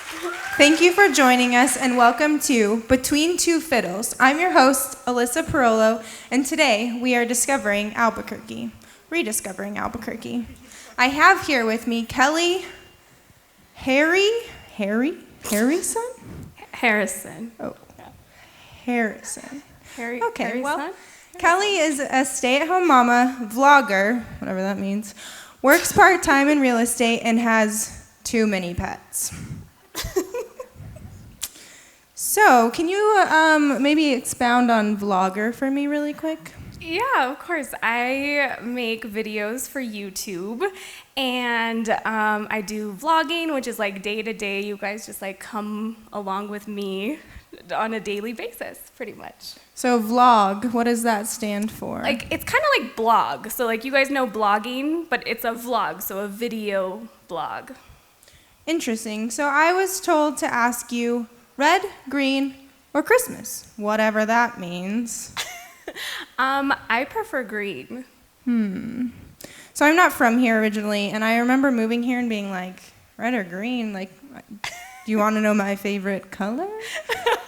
Thank you for joining us and welcome to Between Two Fiddles. I'm your host, Alyssa Parolo, and today we are rediscovering Albuquerque. I have here with me Kelly Harrison? Harrison. Oh, Harrison. Okay, Harrison? well, Kelly is a stay-at-home mama, vlogger, whatever that means, works part-time in real estate, and has too many pets. So, can you maybe expound on vlogger for me really quick? Yeah, of course. I make videos for YouTube, and I do vlogging, which is like day to day. You guys just like come along with me on a daily basis, pretty much. So vlog, what does that stand for? Like, it's kind of like blog. So like you guys know blogging, but it's a vlog, so a video blog. Interesting. So I was told to ask you red, green, or Christmas, whatever that means. I prefer green. So I'm not from here originally, and I remember moving here and being like, red or green? Like, do you want to know my favorite color?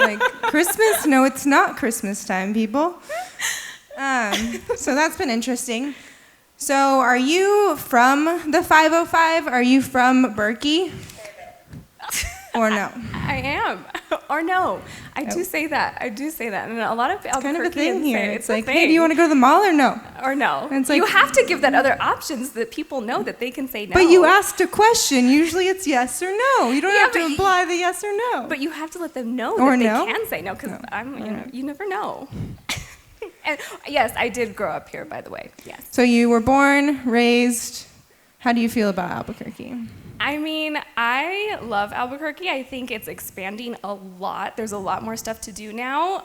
Like, Christmas? No, it's not Christmas time, people. So that's been interesting. So are you from the 505? Are you from Berkey? Or no? I am. Or no. I do say that. And a lot of Albuquerqueans kind of a thing here. say It's like, hey, do you want to go to the mall or no? Or no. And it's like, you have to give that other options that people know that they can say no. But you asked a question. Usually it's yes or no. You don't have to imply the yes or no. But you have to let them know or that no? they can say no, because you never know. And yes, I did grow up here, by the way. Yes. So you were born, raised. How do you feel about Albuquerque? I mean, I love Albuquerque. I think it's expanding a lot. There's a lot more stuff to do now.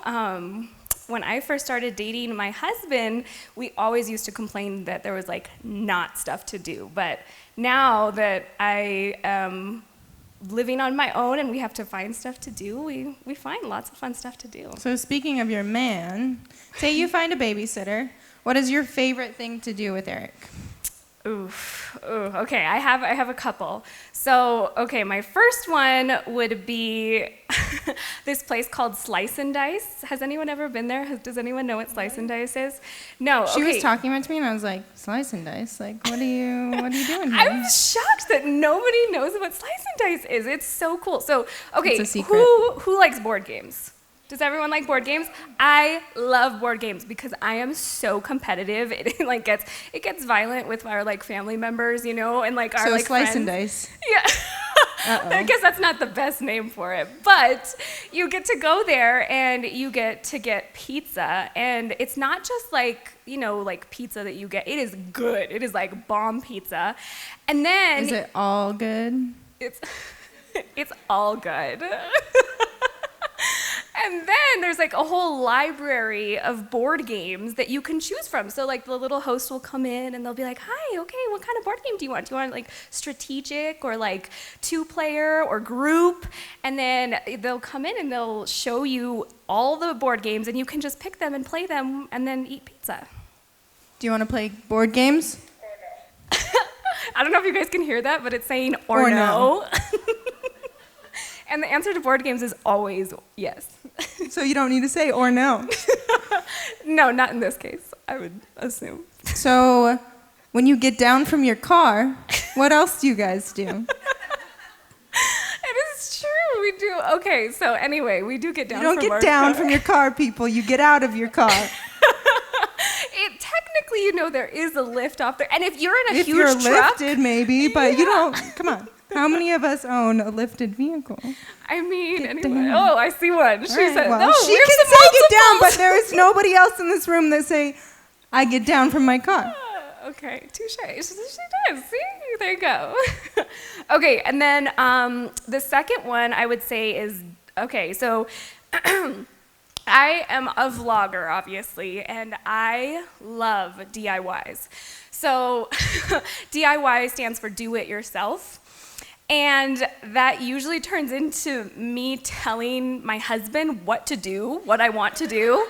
When I first started dating my husband, we always used to complain that there was like not stuff to do. But now that I am living on my own and we have to find stuff to do, we find lots of fun stuff to do. So speaking of your man, say you find a babysitter. What is your favorite thing to do with Eric? Ooh, okay, I have a couple. So, okay, my first one would be this place called Slice and Dice. Has anyone ever been there? Does anyone know what Slice and Dice is? No, She was talking about to me and I was like, Slice and Dice? Like, what are you doing here? I'm shocked that nobody knows what Slice and Dice is. It's so cool. So, okay, It's a secret. who likes board games? Does everyone like board games? I love board games because I am so competitive. It gets violent with our like family members, you know, and like our like Slice friends. and Dice. Yeah. Uh-oh. I guess that's not the best name for it, but you get to go there and you get to get pizza, and it's not just like, you know, like pizza that you get. It is good. It is like bomb pizza. And then Is it all good? it's all good. And then there's like a whole library of board games that you can choose from. So like the little host will come in and they'll be like, hi, okay, what kind of board game do you want? Do you want like strategic or like 2-player or group? And then they'll come in and they'll show you all the board games and you can just pick them and play them and then eat pizza. Do you want to play board games? I don't know if you guys can hear that, but it's saying or no. And the answer to board games is always yes. So you don't need to say or no. No, not in this case, I would assume. So when you get down from your car, what else do you guys do? It is true, we do. Okay, so anyway, we do get down from our car. You don't get down from your car, people. You get out of your car. Technically, you know, there is a lift off there. And if you're in a If huge you're truck. lifted, maybe, but you don't. Come on. How many of us own a lifted vehicle? I mean, Get anyway. down. Oh, I see one. She Right, said, well, no, she we have can some say get down, but multiples. there is nobody else in this room that say, I get down from my car. Okay, touche. She does. See? There you go. Okay, and then the second one I would say is, okay, so I am a vlogger, obviously, and I love DIYs. So DIY stands for do it yourself. And that usually turns into me telling my husband what to do, what I want to do.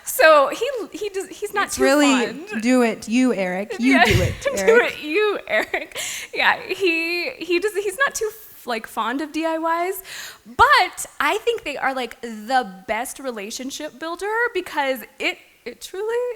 So he's not It's too really fond. do it you, Eric. You do it, Eric. Do it you, Eric. Yeah, he's not too like fond of DIYs, but I think they are like the best relationship builder because it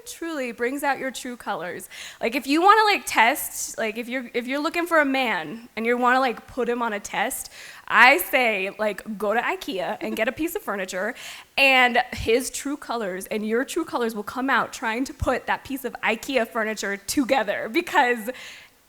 truly brings out your true colors. Like if you want to like test, like if you're looking for a man and you want to like put him on a test, I say like go to IKEA and get a piece of furniture, and his true colors and your true colors will come out trying to put that piece of IKEA furniture together because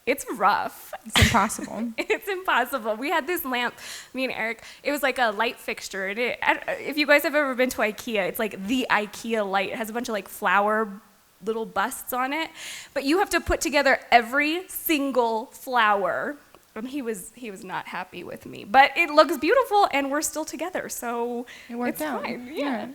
it's rough. It's impossible. It's impossible. We had this lamp, me and Eric, it was like a light fixture. And if you guys have ever been to IKEA, it's like the IKEA light. It has a bunch of like flower little busts on it. But you have to put together every single flower. And he was not happy with me. But it looks beautiful and we're still together. So it worked out. Fine. Yeah.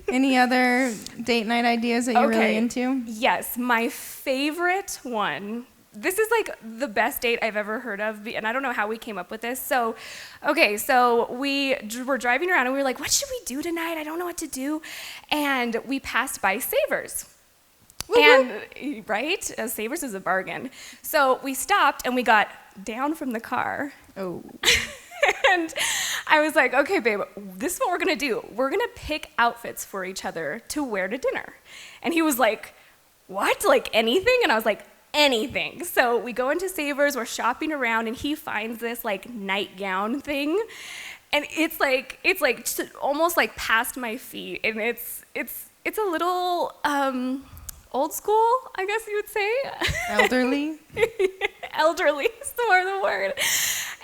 Any other date night ideas that you're really into? Yes, my favorite one. This is like the best date I've ever heard of, and I don't know how we came up with this. So we were driving around and we were like, what should we do tonight? I don't know what to do. And we passed by Savers. And, right? Savers is a bargain. So we stopped and we got down from the car. Oh. And I was like, okay, babe, this is what we're going to do. We're going to pick outfits for each other to wear to dinner. And he was like, what? Like anything? And I was like, anything. So we go into Savers, we're shopping around, and he finds this like nightgown thing. And it's like almost like past my feet. And it's a little old school, I guess you would say. Elderly? Elderly is the word.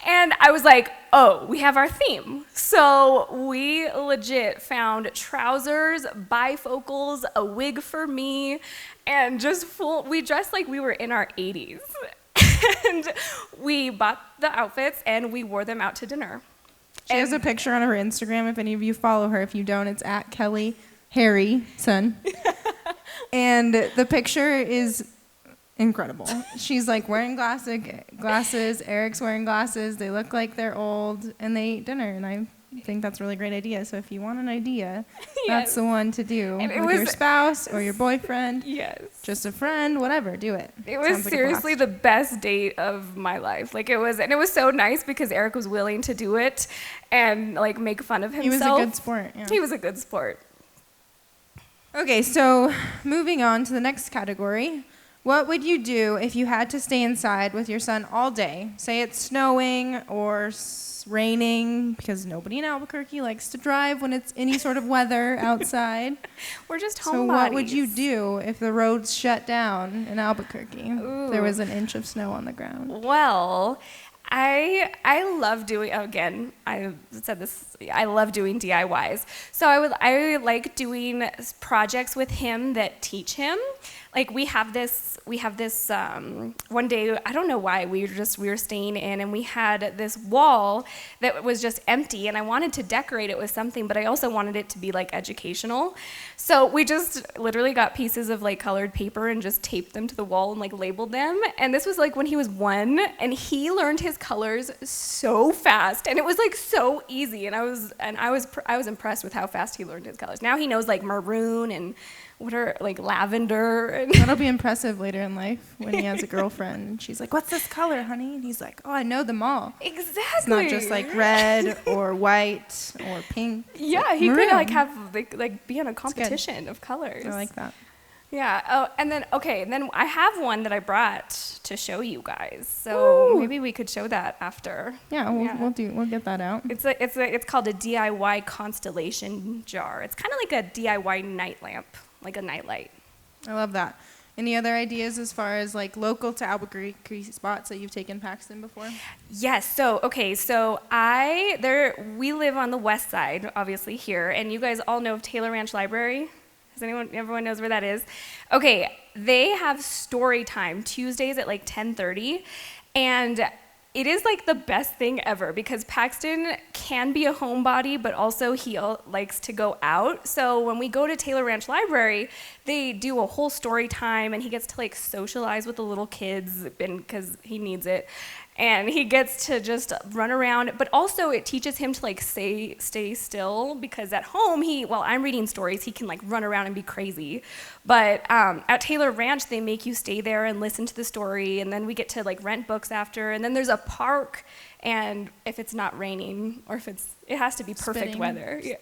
And I was like, oh, we have our theme. So we legit found trousers, bifocals, a wig for me, and we dressed like we were in our 80s. And we bought the outfits and we wore them out to dinner. She has a picture on her Instagram. If any of you follow her, if you don't, it's at Kelly Harry son. And the picture is incredible. She's like wearing glasses. Eric's wearing glasses. They look like they're old, and they eat dinner. And I think that's a really great idea. So if you want an idea, that's the one to do with your spouse or your boyfriend. Yes. Just a friend, whatever. Do it. It was seriously the best date of my life. Like it was so nice because Eric was willing to do it and like make fun of himself. He was a good sport. Yeah. He was a good sport. Okay, so moving on to the next category. What would you do if you had to stay inside with your son all day? Say it's snowing or raining, because nobody in Albuquerque likes to drive when it's any sort of weather outside. We're just homebodies. So what would you do if the roads shut down in Albuquerque? Ooh. There was an inch of snow on the ground. Well, I love doing, again, I said this, I love doing DIYs. So I like doing projects with him that teach him. Like we have this one day, I don't know why, we were staying in and we had this wall that was just empty and I wanted to decorate it with something, but I also wanted it to be like educational. So we just literally got pieces of like colored paper and just taped them to the wall and like labeled them. And this was like when he was 1 and he learned his colors so fast and it was like so easy. And I was impressed with how fast he learned his colors. Now he knows like maroon and what are like lavender. That'll be impressive later in life when he has a girlfriend. And she's like, "What's this color, honey?" And he's like, "Oh, I know them all." Exactly. It's not just like red or white or pink. Yeah, he could like have like be on a competition of colors. I like that. Yeah. Oh, and then I have one that I brought to show you guys. So maybe we could show that after. Yeah, we'll get that out. It's called a DIY Constellation Jar. It's kind of like a DIY night lamp. Like a nightlight. I love that. Any other ideas as far as like local to Albuquerque spots that you've taken Paxton before? Yes. So we live on the west side, obviously here, and you guys all know of Taylor Ranch Library. Everyone knows where that is? Okay, they have story time Tuesdays at like 10:30, and it is like the best thing ever because Paxton can be a homebody, but also he likes to go out. So when we go to Taylor Ranch Library, they do a whole story time and he gets to like socialize with the little kids because he needs it. And he gets to just run around, but also it teaches him to like stay still because at home while I'm reading stories, he can like run around and be crazy. But at Taylor Ranch, they make you stay there and listen to the story, and then we get to like rent books after, and then there's a park, And if it's not raining, or if it has to be perfect Spitting. weather. Yeah.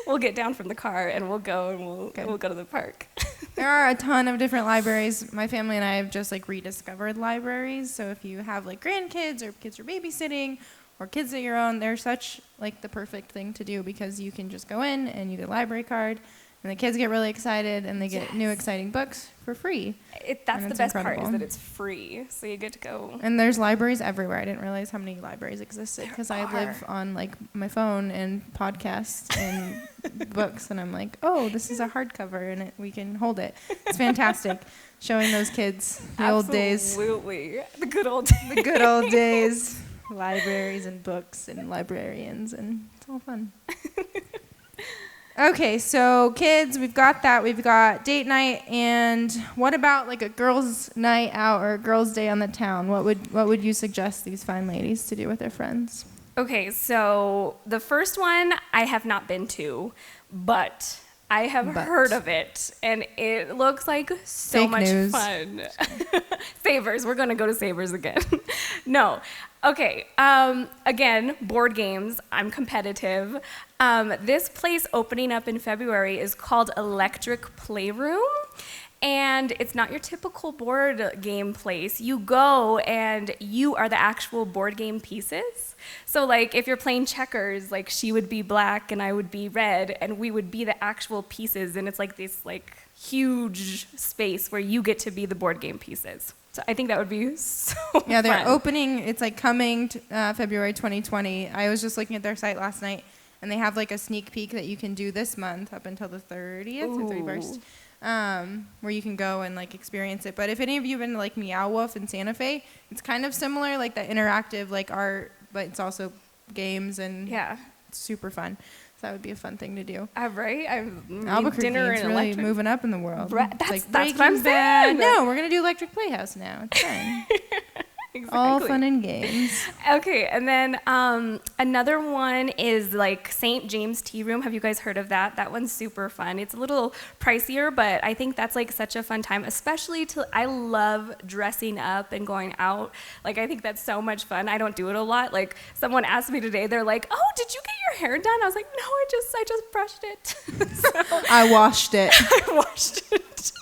We'll get down from the car and we'll go and we'll go to the park. There are a ton of different libraries. My family and I have just like rediscovered libraries. So if you have like grandkids or kids are babysitting or kids of your own, they're such like the perfect thing to do because you can just go in and you get a library card and the kids get really excited and they get new exciting books for free. That's the best part, incredible. is that it's free. So you get to go. And there's libraries everywhere. I didn't realize how many libraries existed because I There live on like my phone and podcasts and books, and I'm like, oh, this is a hardcover and we can hold it. It's fantastic, showing those kids the old days. Absolutely, the good old days. The good old days, libraries and books and librarians, and it's all fun. Okay, so kids, we've got that. We've got date night, and what about like a girls' night out or a girls' day on the town? What would you suggest these fine ladies to do with their friends? Okay, so the first one I have not been to, but I have heard of it, and it looks like so Fake much news. fun. Savers, we're gonna go to Savers again. No. Okay, again, board games. I'm competitive. This place opening up in February is called Electric Playroom. And it's not your typical board game place. You go and you are the actual board game pieces. So like if you're playing checkers, like she would be black and I would be red and we would be the actual pieces, and it's like this like huge space where you get to be the board game pieces. So I think that would be so Yeah, they're fun. opening. It's like coming February 2020. I was just looking at their site last night, and they have like a sneak peek that you can do this month up until the 30th or 31st, where you can go and like experience it. But if any of you have been to like Meow Wolf in Santa Fe, it's kind of similar, like that interactive like art, but it's also games and it's super fun. So that would be a fun thing to do. Right? Albuquerque Dinner is and really electric. moving up in the world. That's Like what I'm Breaking Bad. saying. No, we're gonna do Electric Playhouse now. It's fun. Exactly. All fun and games. Okay, and then another one is like St. James Tea Room. Have you guys heard of that? That one's super fun. It's a little pricier, but I think that's like such a fun time, especially I love dressing up and going out. Like I think that's so much fun. I don't do it a lot. Like someone asked me today, they're like, "Oh, did you get your hair done?" I was like, "No, I just brushed it." So, I washed it. I washed it.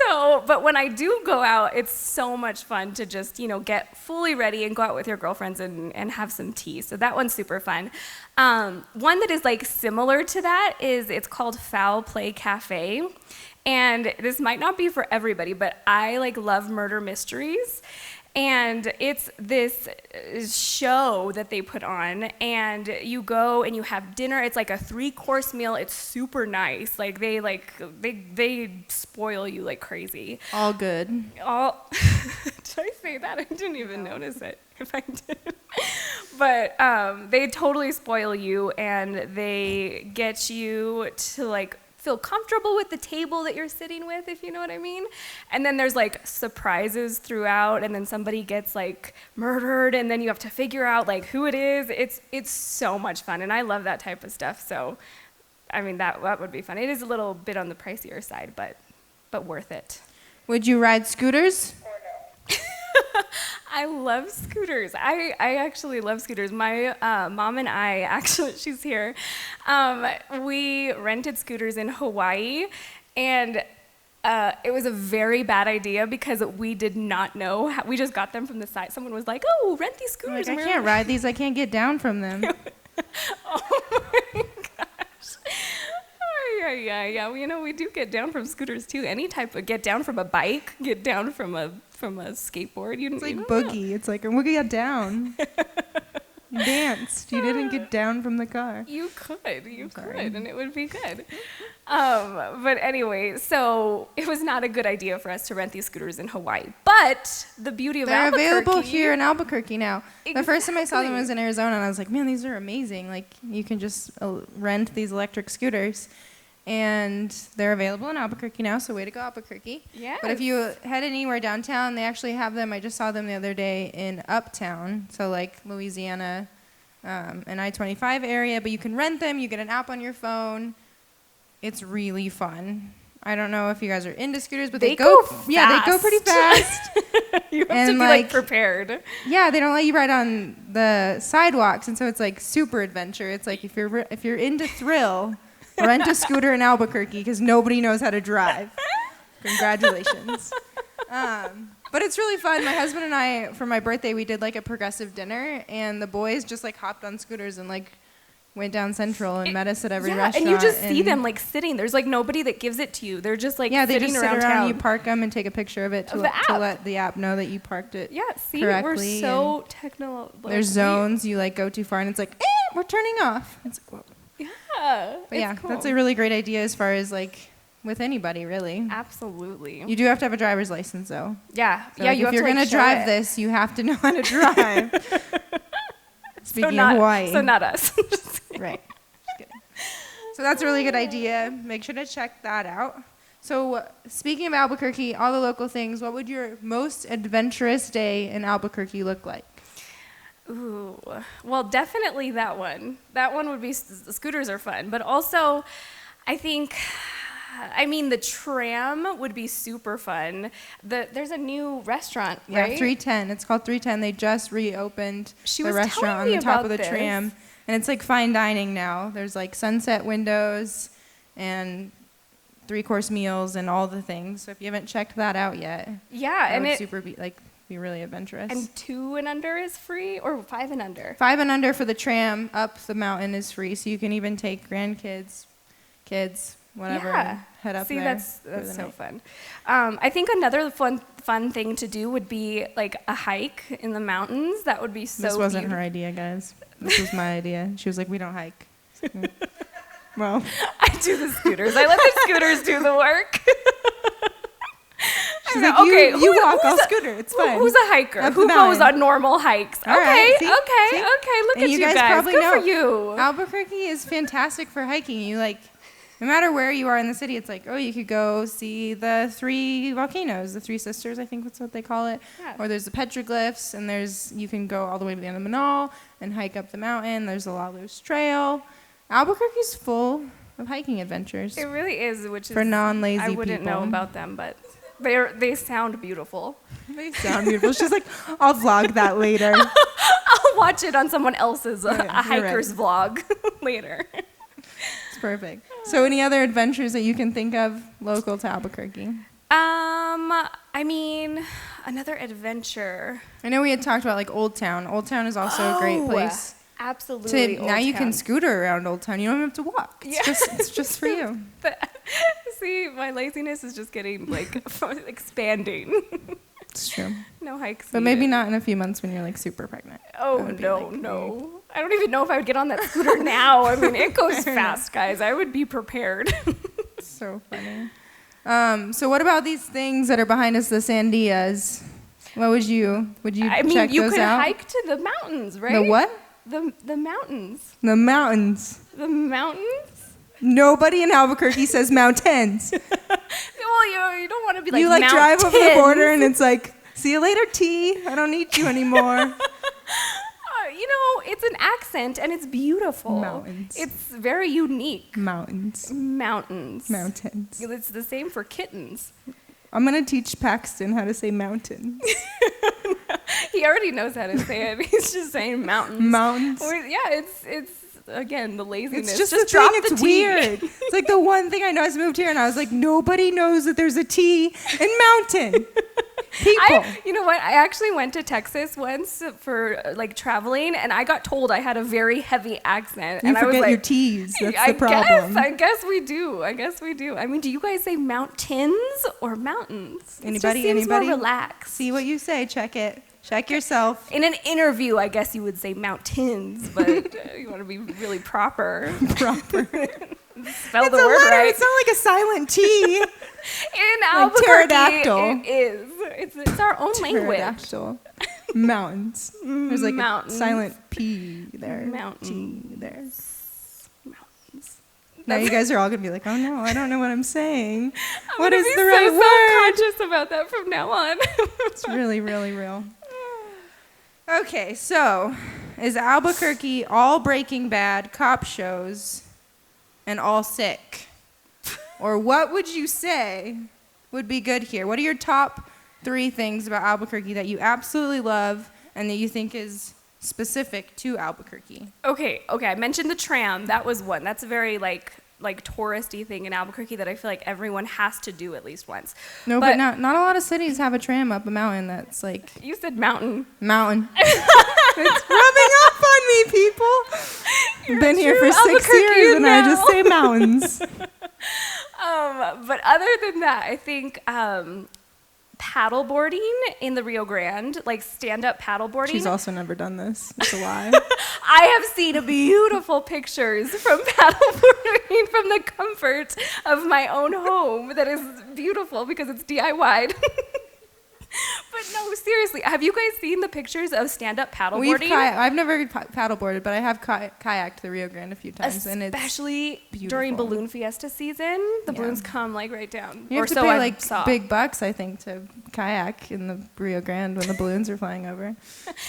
So, but when I do go out, it's so much fun to just, get fully ready and go out with your girlfriends and have some tea. So that one's super fun. One that is like similar to that it's called Foul Play Cafe. And this might not be for everybody, but I like love murder mysteries. And it's this show that they put on, and you go and you have dinner. It's like a 3-course meal. It's super nice. Like they spoil you like crazy. All good. Did I say that? I didn't even notice it. If I did, but they totally spoil you, and they get you to like feel comfortable with the table that you're sitting with, if you know what I mean. And then there's like surprises throughout, and then somebody gets like murdered, and then you have to figure out like who it is. It's so much fun, and I love that type of stuff. So, I mean that would be fun. It is a little bit on the pricier side, but worth it. Would you ride scooters? I love scooters. I actually love scooters. My mom and I, actually, she's here, we rented scooters in Hawaii, and it was a very bad idea because we did not know. We just got them from the site. Someone was like, "Oh, rent these scooters." Like, I can't ride these. I can't get down from them. Oh my gosh. Yeah. We do get down from scooters too. Any type of get down from a bike, get down from a skateboard. It's like boogie. It's like, and we got down. You danced. You didn't get down from the car. You could, and it would be good. But anyway, so it was not a good idea for us to rent these scooters in Hawaii. But the beauty of They're Albuquerque, available here in Albuquerque now. The first time I saw them Exactly. was in Arizona, and I was like, man, these are amazing. Like, you can just rent these electric scooters. And they're available in Albuquerque now, so way to go, Albuquerque. Yes. But if you head anywhere downtown, they actually have them. I just saw them the other day in Uptown, so like Louisiana and I-25 area. But you can rent them. You get an app on your phone. It's really fun. I don't know if you guys are into scooters, but they go yeah, they go pretty fast. You have to be like prepared. Yeah, they don't let you ride on the sidewalks, and so it's like super adventure. It's like if you're into thrill, rent a scooter in Albuquerque because nobody knows how to drive. Congratulations. But it's really fun. My husband and I, for my birthday, we did like a progressive dinner, and the boys just like hopped on scooters and like went down Central and met us at every restaurant. And you just see them like sitting. There's like nobody that gives it to you. They're just like they sitting just around sit around. town. You park them and take a picture of it to let the app know that you parked it. Yeah, see, correctly. We're so technological. There's zones you like go too far, and it's like, we're turning off. It's like, whoa. Yeah, but yeah, cool. That's a really great idea as far as like with anybody really. Absolutely. You do have to have a driver's license though. Yeah, So yeah. like, if you're gonna drive this, you have to know how to drive. Speaking of Hawaii, so not us. Right. So that's a really good idea. Make sure to check that out. So speaking of Albuquerque, all the local things, what would your most adventurous day in Albuquerque look like? Ooh, well, definitely that one. That one would be, the scooters are fun, but also I think, the tram would be super fun. There's a new restaurant, right? Yeah, 310. It's called 310. They just reopened the restaurant on the top of the tram. And it's like fine dining now. There's like sunset windows and 3-course meals and all the things. So if you haven't checked that out yet, yeah, and it would be really adventurous. And 2 and under is free, or 5 and under? 5 and under for the tram up the mountain is free. So you can even take grandkids, kids, whatever, and head up there. See, that's so fun. I think another fun thing to do would be like a hike in the mountains. That would be so. This wasn't her idea, guys. This was my idea. She was like, we don't hike. Well, I do the scooters. I let the scooters do the work. She's like, you walk, I'll scooter. It's fine. Who's a hiker? Who goes on normal hikes? All right, see? Okay. Look at you guys. Probably Good know. for you. Albuquerque is fantastic for hiking. You no matter where you are in the city, it's like, you could go see the 3 volcanoes, the 3 sisters, I think that's what they call it. Yeah. Or there's the petroglyphs, and you can go all the way to the end of Manal and hike up the mountain. There's the La Luz Trail. Albuquerque's full of hiking adventures. It really is, which is for non-lazy people. I wouldn't know about them, but they sound beautiful. They sound beautiful. She's like, I'll vlog that later. I'll watch it on someone else's a hiker's vlog later. It's perfect. So any other adventures that you can think of local to Albuquerque? Another adventure. I know we had talked about like Old Town. Old Town is also a great place. Absolutely. Now you can scooter around Old Town. You don't have to walk. It's just for you. See, my laziness is just getting expanding. It's true. No hikes. But maybe not in a few months when you're like super pregnant. Oh, no. I don't even know if I would get on that scooter now. It goes fast, guys. I would be prepared. So funny. So what about these things that are behind us, the sandias? What would you check those out? You could hike to the mountains, right? The what? The mountains. The mountains. The mountains? Nobody in Albuquerque says mountains. Well, you don't want to be like you mountains. Drive over the border and it's like, see you later, T. I don't need you anymore. It's an accent and it's beautiful. Mountains. It's very unique. Mountains. It's the same for kittens. I'm going to teach Paxton how to say mountains. He already knows how to say it. He's just saying mountains. Mountains. It's again, the laziness. It's just drop the the T. weird. It's like the one thing I know. I just moved here and I was like, nobody knows that there's a T in mountain. People. You know what? I actually went to Texas once for traveling, and I got told I had a very heavy accent. You and forget I was like, your T's. That's the problem. I guess we do. Do you guys say mountains or mountains? Anybody? More relaxed. See what you say. Check it. Check yourself. In an interview, I guess you would say mountains, but you want to be really proper. Spell the word right. It's not like a silent T. In Albuquerque, pterodactyl. It is. It's our own pterodactyl. Mountains. There's like mountains. A silent P there. Mountains. T there. Mountains. Now you guys are all going to be like, oh no, I don't know what I'm saying. What is the right word? I'm so self-conscious about that from now on. It's really, really real. Okay, so is Albuquerque all Breaking Bad, cop shows, and all sick? or what would you say would be good here? What are your top 3 things about Albuquerque that you absolutely love and that you think is specific to Albuquerque? Okay, I mentioned the tram. That was one. That's a very like touristy thing in Albuquerque that I feel like everyone has to do at least once. No, but not a lot of cities have a tram up a mountain that's like... You said mountain. Mountain. It's rubbing off on me, people. You're Been here for 6 Albuquerque years and I now. just say mountains. But other than that, I think paddleboarding in the Rio Grande, like stand-up paddleboarding. She's also never done this. It's a lie. I have seen beautiful pictures from paddleboarding from the comfort of my own home that is beautiful because it's DIY'd. But no, seriously, have you guys seen the pictures of stand-up paddleboarding? I've never paddleboarded, but I have kayaked the Rio Grande a few times, and it's especially beautiful. During balloon fiesta season. The balloons come like right down. You have to so pay I like saw. big bucks, I think, to kayak in the Rio Grande when the balloons are flying over.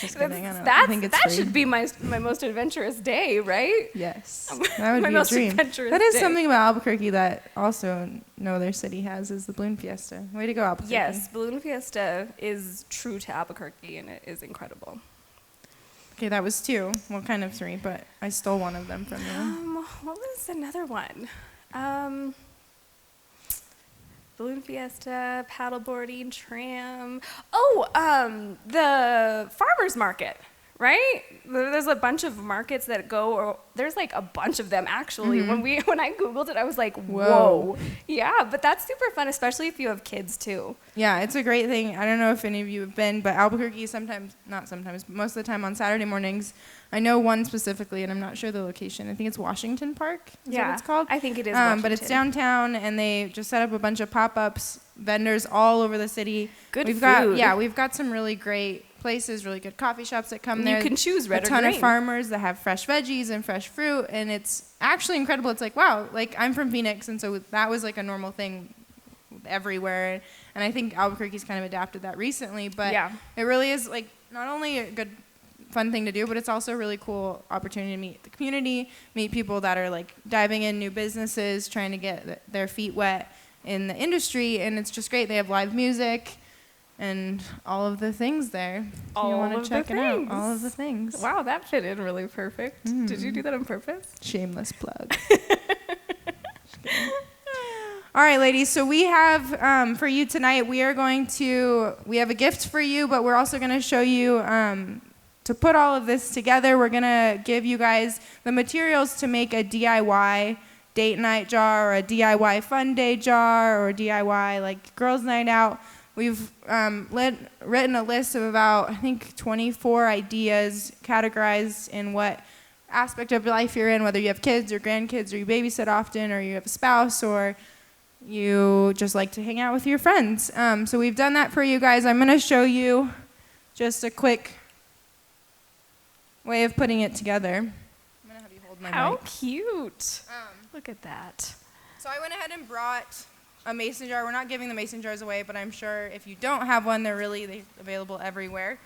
Just kidding. I think it's that free. should be my most adventurous day, right? Yes, that would My be a most dream. adventurous That is day. something about Albuquerque that also no other city has, is the balloon fiesta. Way to go, Albuquerque. Yes, balloon fiesta is true to Albuquerque, and it is incredible. Okay, that was 2. Well, kind of 3, but I stole one of them from you. What was another one? Balloon fiesta, paddleboarding, tram. Oh, the farmers market, right? There's a bunch of markets that go, or there's like a bunch of them actually. Mm-hmm. When I Googled it, I was like, Whoa. whoa. Yeah, but that's super fun, especially if you have kids too. Yeah, it's a great thing. I don't know if any of you have been, but Albuquerque most of the time on Saturday mornings. I know one specifically, and I'm not sure the location. I think it's Washington Park is what it's called. I think it is Washington. But it's downtown, and they just set up a bunch of pop-ups, vendors all over the city. We've got some really great places, really good coffee shops that come there. You can choose red or green. A ton of farmers that have fresh veggies and fresh fruit, and it's actually incredible. It's like, wow, like I'm from Phoenix, and so that was like a normal thing everywhere. And I think Albuquerque's kind of adapted that recently, but it really is like not only a good fun thing to do, but it's also a really cool opportunity to meet the community, meet people that are like diving in new businesses, trying to get their feet wet in the industry, and it's just great. They have live music and all of the things there. If you want to check it out, all of the things. Wow, that fit in really perfect. Did you do that on purpose? Shameless plug. All right, ladies, so we have, for you tonight, we have a gift for you, but we're also going to show you, to put all of this together, we're going to give you guys the materials to make a DIY date night jar, or a DIY fun day jar, or a DIY like girls' night out. We've written a list of about, I think, 24 ideas categorized in what aspect of life you're in, whether you have kids or grandkids, or you babysit often, or you have a spouse, or you just like to hang out with your friends. So we've done that for you guys. I'm going to show you just a quick way of putting it together. I'm going to have you hold my mic. How cute. Look at that. So I went ahead and brought a mason jar. We're not giving the mason jars away, but I'm sure if you don't have one, they're available everywhere.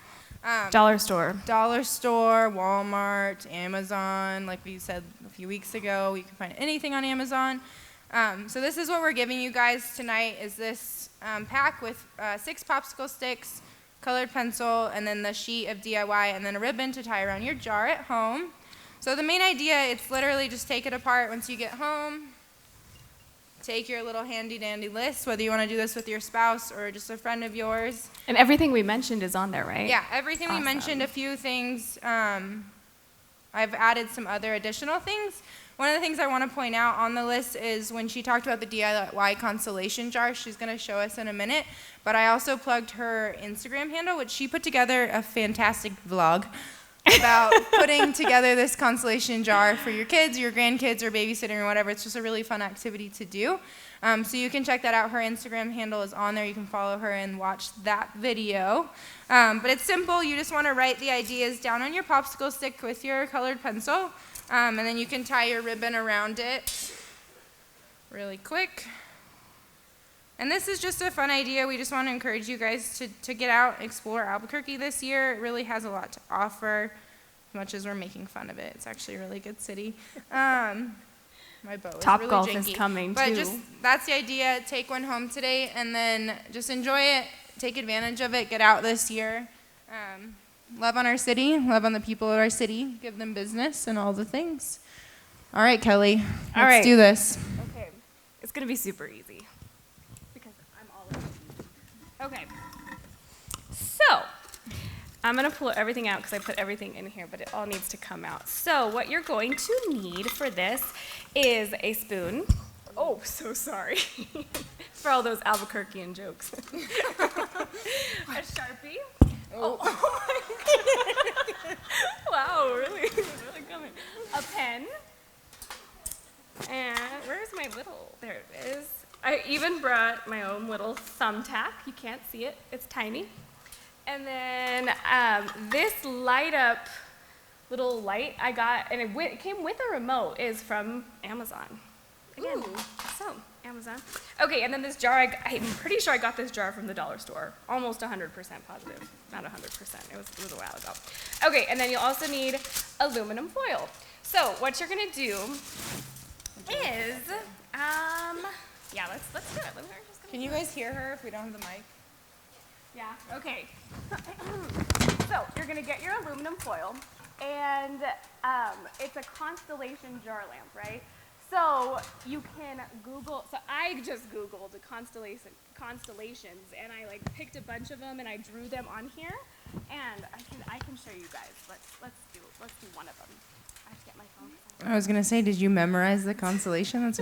Dollar store, Walmart, Amazon. Like we said a few weeks ago, you can find anything on Amazon. So this is what we're giving you guys tonight, is this pack with 6 popsicle sticks, colored pencil, and then the sheet of DIY, and then a ribbon to tie around your jar at home. So the main idea, it's literally just take it apart once you get home. Take your little handy-dandy list, whether you want to do this with your spouse or just a friend of yours. And everything we mentioned is on there, right? Yeah, everything Awesome. We mentioned, a few things. I've added some other additional things. One of the things I want to point out on the list is when she talked about the DIY Constellation Jar, she's going to show us in a minute, but I also plugged her Instagram handle, which she put together a fantastic vlog about putting together this Consolation Jar for your kids, your grandkids, or babysitting or whatever. It's just a really fun activity to do. So you can check that out. Her Instagram handle is on there. You can follow her and watch that video. But it's simple. You just want to write the ideas down on your popsicle stick with your colored pencil. And then you can tie your ribbon around it really quick. And this is just a fun idea. We just want to encourage you guys to get out, explore Albuquerque this year. It really has a lot to offer, as much as we're making fun of it. It's actually a really good city. My bow is Top really golf janky. is coming, but too. Just that's the idea. Take one home today, and then just enjoy it. Take advantage of it. Get out this year. Love on our city. Love on the people of our city. Give them business and all the things. All right, Kelly. All Let's right. do this. Okay, it's gonna be super easy because I'm all in easy. Okay, so I'm gonna pull everything out because I put everything in here, but it all needs to come out. So what you're going to need for this is a spoon. Oh, so sorry for all those Albuquerquean jokes. A Sharpie. Oh my God. Wow, really, really coming. A pen. And where's my little, there it is. I even brought my own little thumbtack. You can't see it, it's tiny. And then this light up little light I got, and it came with a remote, is from Amazon. Again, so Amazon. Okay, and then this jar, I'm pretty sure I got this jar from the dollar store. Almost 100% positive. Not 100%, it was a while ago. Okay, and then you'll also need aluminum foil. So what you're gonna do is, yeah, let's do it. Can you guys hear her if we don't have the mic? Yeah, okay. So you're gonna get your aluminum foil, and it's a Constellation Jar lamp, right? So you can Google, so I just Googled the constellations, and I like picked a bunch of them, and I drew them on here, and I can show you guys. Let's do one of them. I have to get my phone. I was gonna say, did you memorize the constellation? That's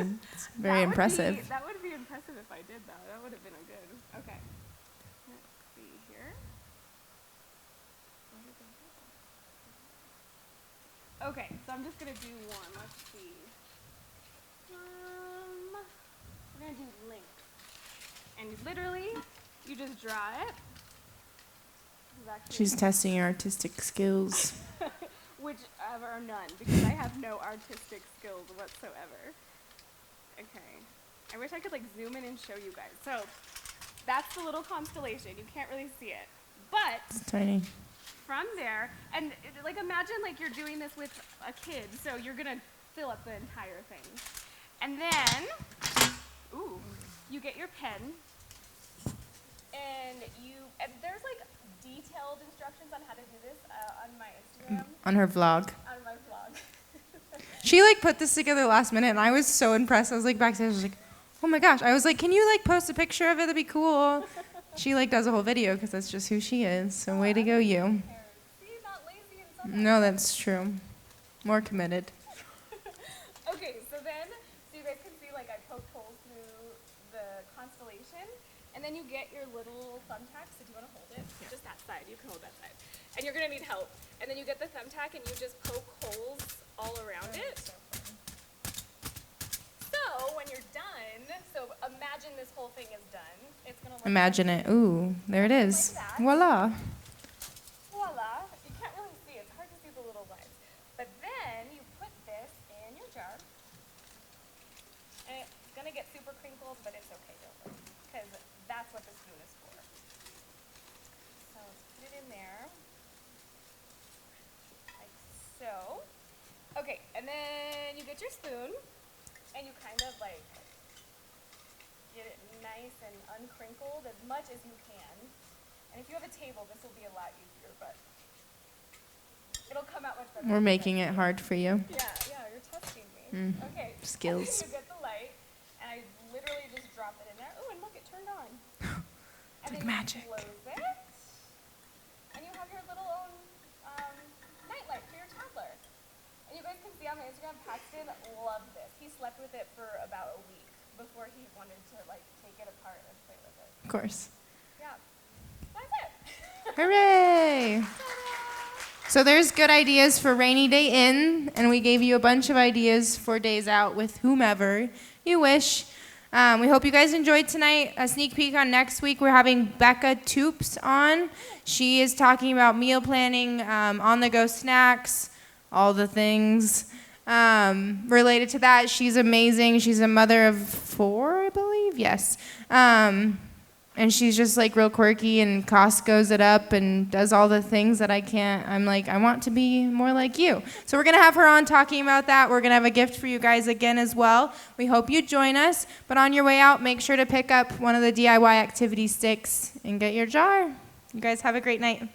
very impressive. That would be impressive if I did that. That would have been a good. Okay. Let's see here. Okay, so I'm just gonna do one. Let's see. We're gonna do links, and literally, you just draw it. She's testing your artistic skills. Whichever or none, because I have no artistic skills whatsoever. Okay. I wish I could like zoom in and show you guys. So that's the little constellation. You can't really see it. But It's tiny. from there, and like imagine like you're doing this with a kid, so you're gonna fill up the entire thing. And then, ooh, you get your pen, and there's like detailed instructions on how to do this on my Instagram. On her vlog. On my vlog. She like put this together last minute, and I was so impressed. I was like backstage, I was like, oh my gosh. I was like, can you like post a picture of it? That'd be cool. She like does a whole video because that's just who she is. So way to go, you. See, not lazy and something. No, that's true. More committed. Okay, so you guys can see like I poked holes through the constellation, and then you get your little thumbtack. So do you want to hold it? Yeah. Just that side. You can hold that side. And you're gonna need help. And then you get the thumbtack and you just poke holes all around it. So when you're done, so imagine this whole thing is done. It's gonna look Imagine it. Ooh, there it is. like that. Voila. Voila. You can't really see. It's hard to see the little lines. But then you put this in your jar. And it's going to get super crinkled, but it's okay, don't worry. Because that's what the spoon is for. So let's put it in there. Like so. Okay, and then you get your spoon, and you kind of like get it nice and uncrinkled as much as you can. And if you have a table, this will be a lot easier, but it'll come out much better. We're making it hard for you. Yeah, you're testing me. Okay. Skills. You get the light, and I literally just drop it in there. Oh, and look, it turned on. And like then magic. You close it, and you have your little own nightlight for your toddler. And you guys can see on my Instagram, Paxton loved this. He slept with it for about a week before he wanted to like take it apart and play with it. Of course. Yeah, that's it. Hooray! So there's good ideas for rainy day in, and we gave you a bunch of ideas for days out with whomever you wish. We hope you guys enjoyed tonight. A sneak peek on next week, we're having Becca Toops on. She is talking about meal planning, on-the-go snacks, all the things related to that. She's amazing. She's a mother of 4, I believe. Yes. And she's just like real quirky and Costco's it up and does all the things that I can't. I'm like, I want to be more like you. So we're going to have her on talking about that. We're going to have a gift for you guys again as well. We hope you join us. But on your way out, make sure to pick up one of the DIY activity sticks and get your jar. You guys have a great night.